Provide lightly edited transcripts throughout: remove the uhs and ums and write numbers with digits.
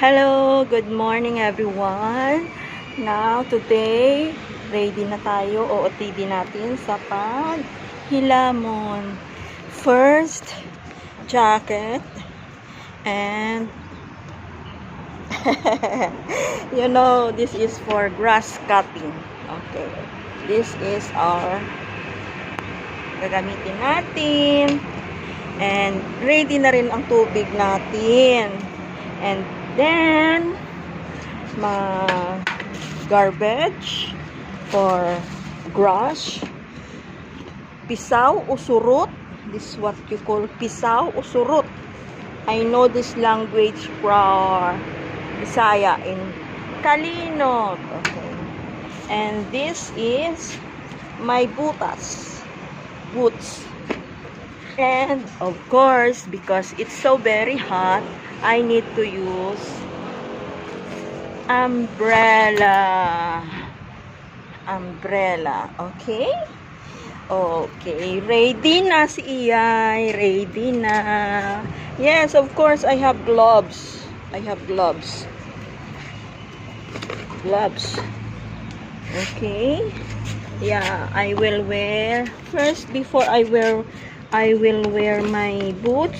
Hello, good morning everyone. Now, today, ready na tayo, OOTD natin sa paghilamon. First, jacket, and you know, this is for grass cutting. Okay, this is our gagamitin natin. And ready na rin ang tubig natin. And then, garbage for grass. Pisaw o surot. This is what you call pisaw o surot. I know this language from Bisaya in Kalinot. Okay. And this is my boots. And of course, because it's so very hot, I need to use umbrella. Okay? Okay, ready na si Iyay. Ready na. Yes, of course, I have gloves. Gloves. Okay. Yeah, I will wear. First, before I will wear my boots.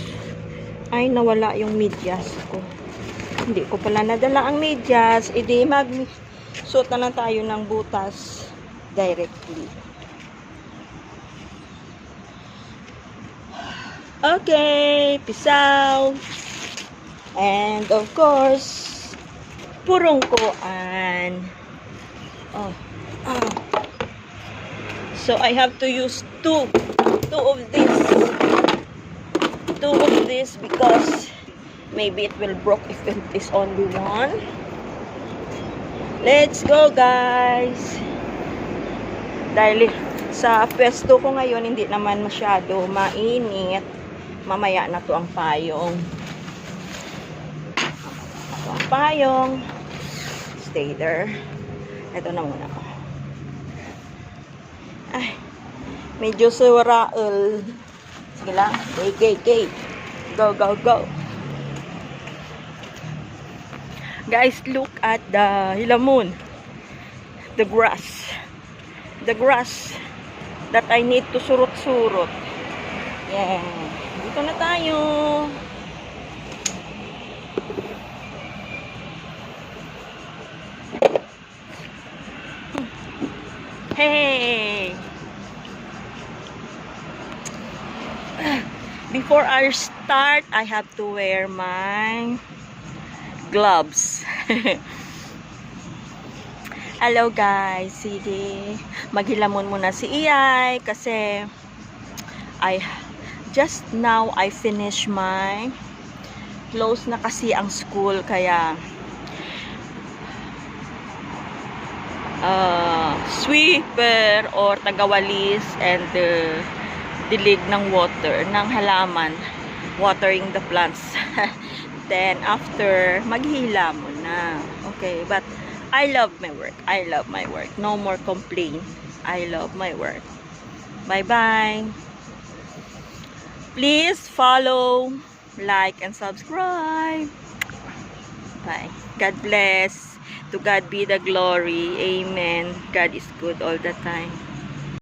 Ay, nawala yung medyas ko. Hindi ko pala nadala ang medyas. Edi mag-suot na lang tayo ng butas directly. Okay, peace out. And of course, purungkuan. So I have to use two of this because maybe it will broke if it is only one. Let's go, guys. Dahil sa pwesto ko ngayon hindi naman masyado mainit, mamaya na to ang payong. Stay there. Ito na muna. Ay, medyo surael. Sige lang. Okay. Go. Guys, look at the hilamon. The grass that I need to surot. Yeah. Dito na tayo. Hey! Before I start, I have to wear my gloves. Hello guys, sige. Maghilamon muna si Iyay kasi just now I finish my close na kasi ang school kaya sweeper or tagawalis and dilig ng water ng halaman, watering the plants. Then after maghila mo na. Okay, but I love my work. No more complaint. I love my work. Bye. Please follow, like, and subscribe. Bye. God bless. To God be the glory. Amen. God is good all the time.